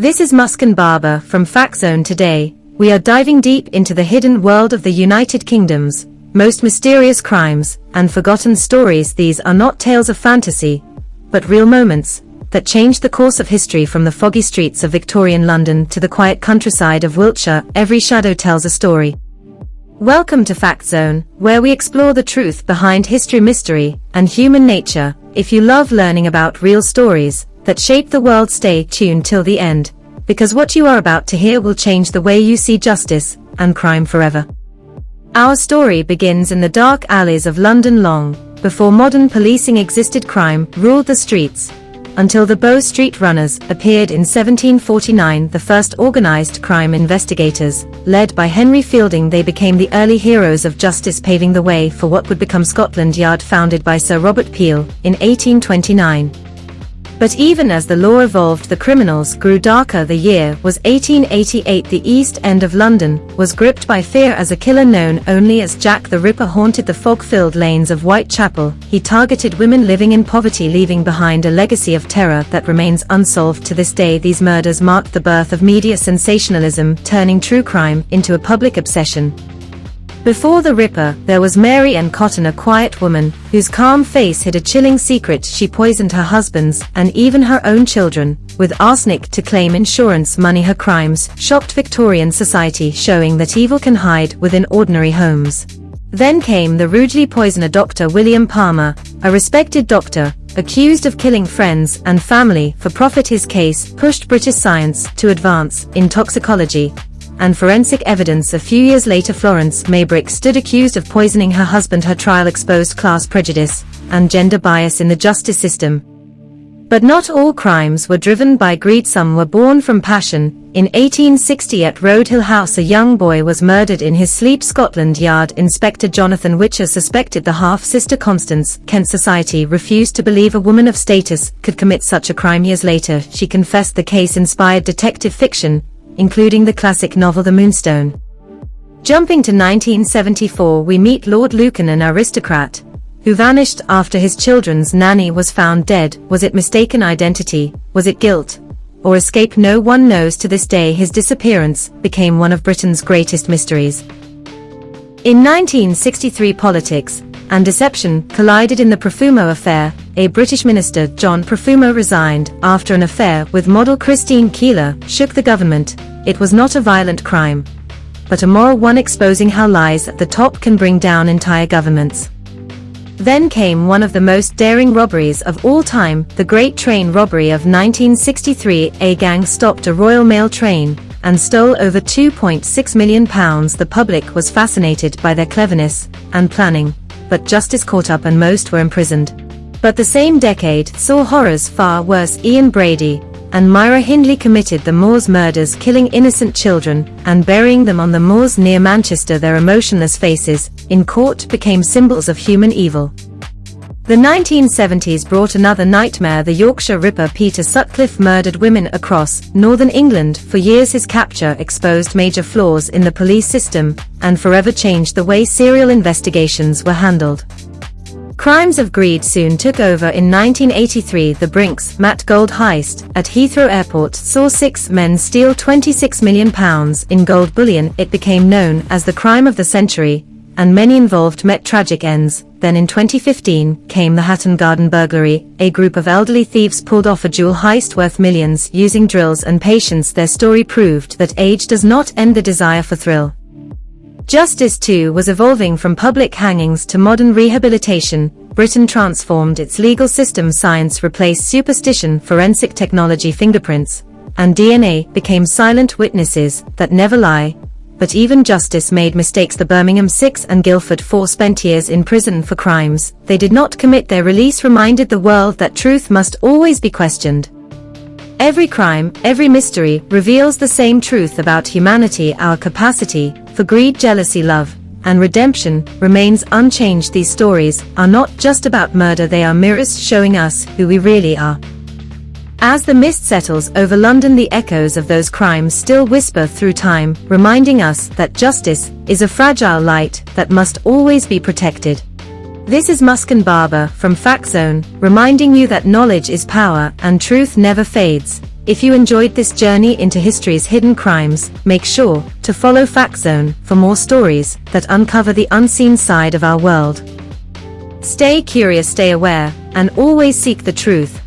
This is Muskan Babar from FactZone. Today, we are diving deep into the hidden world of the United Kingdom's most mysterious crimes and forgotten stories. These are not tales of fantasy, but real moments that changed the course of history. From the foggy streets of Victorian London to the quiet countryside of Wiltshire, every shadow tells a story. Welcome to FactZone, where we explore the truth behind history, mystery, and human nature. If you love learning about real stories that shape the world, stay tuned till the end, because what you are about to hear will change the way you see justice and crime forever. Our story begins in the dark alleys of London. Long before modern policing existed, crime ruled the streets. Until the Bow Street Runners appeared in 1749, the first organized crime investigators, led by Henry Fielding. They became the early heroes of justice, paving the way for what would become Scotland Yard, founded by Sir Robert Peel in 1829. But even as the law evolved, the criminals grew darker. The year was 1888. The East End of London was gripped by fear as a killer known only as Jack the Ripper haunted the fog-filled lanes of Whitechapel. He targeted women living in poverty, leaving behind a legacy of terror that remains unsolved to this day. These murders marked the birth of media sensationalism, turning true crime into a public obsession. Before the Ripper, there was Mary Ann Cotton, a quiet woman whose calm face hid a chilling secret. She poisoned her husband's and even her own children with arsenic to claim insurance money. Her crimes shocked Victorian society, showing that evil can hide within ordinary homes. Then came the rudely poisoned Dr. William Palmer, a respected doctor, accused of killing friends and family for profit. His case pushed British science to advance in toxicology and forensic evidence. A few years later, Florence Maybrick stood accused of poisoning her husband. Her trial exposed class prejudice and gender bias in the justice system. But not all crimes were driven by greed. Some were born from passion. In 1860, at Roadhill House, a young boy was murdered in his sleep. Scotland Yard Inspector Jonathan Witcher suspected the half-sister Constance. Kent society refused to believe a woman of status could commit such a crime. Years later, she confessed. The case inspired detective fiction, including the classic novel The Moonstone. Jumping to 1974, we meet Lord Lucan, an aristocrat who vanished after his children's nanny was found dead. Was it mistaken identity? Was it guilt or escape? No one knows to this day. His disappearance became one of Britain's greatest mysteries. In 1963, politics and deception collided in the Profumo affair. A British minister, John Profumo, resigned after an affair with model Christine Keeler shook the government. It was not a violent crime, but a moral one, exposing how lies at the top can bring down entire governments. Then came one of the most daring robberies of all time, the Great Train Robbery of 1963. A gang stopped a Royal Mail train and stole over £2.6 million. The public was fascinated by their cleverness and planning, but justice caught up and most were imprisoned. But the same decade saw horrors far worse. Ian Brady and Myra Hindley committed the Moors murders, killing innocent children and burying them on the moors near Manchester. Their emotionless faces in court became symbols of human evil. The 1970s brought another nightmare, the Yorkshire Ripper. Peter Sutcliffe murdered women across northern England. For years, his capture exposed major flaws in the police system and forever changed the way serial investigations were handled. Crimes of greed soon took over. In 1983, the Brinks Matt gold heist at Heathrow Airport saw 6 men steal £26 million in gold bullion. It became known as the crime of the century, and many involved met tragic ends. Then in 2015 came the Hatton Garden burglary. A group of elderly thieves pulled off a jewel heist worth millions using drills and patience. Their story proved that age does not end the desire for thrill. Justice too was evolving, from public hangings to modern rehabilitation. Britain transformed its legal system. Science replaced superstition. Forensic technology, fingerprints and DNA became silent witnesses that never lie. But even justice made mistakes. The Birmingham 6 and Guildford 4 spent years in prison for crimes they did not commit. Their release reminded the world that truth must always be questioned. Every crime, every mystery reveals the same truth about humanity. Our capacity for greed, jealousy, love, and redemption remains unchanged. These stories are not just about murder, they are mirrors showing us who we really are. As the mist settles over London, the echoes of those crimes still whisper through time, reminding us that justice is a fragile light that must always be protected. This is Muskan Babar from FactZone, reminding you that knowledge is power and truth never fades. If you enjoyed this journey into history's hidden crimes, make sure to follow FactZone for more stories that uncover the unseen side of our world. Stay curious, stay aware, and always seek the truth.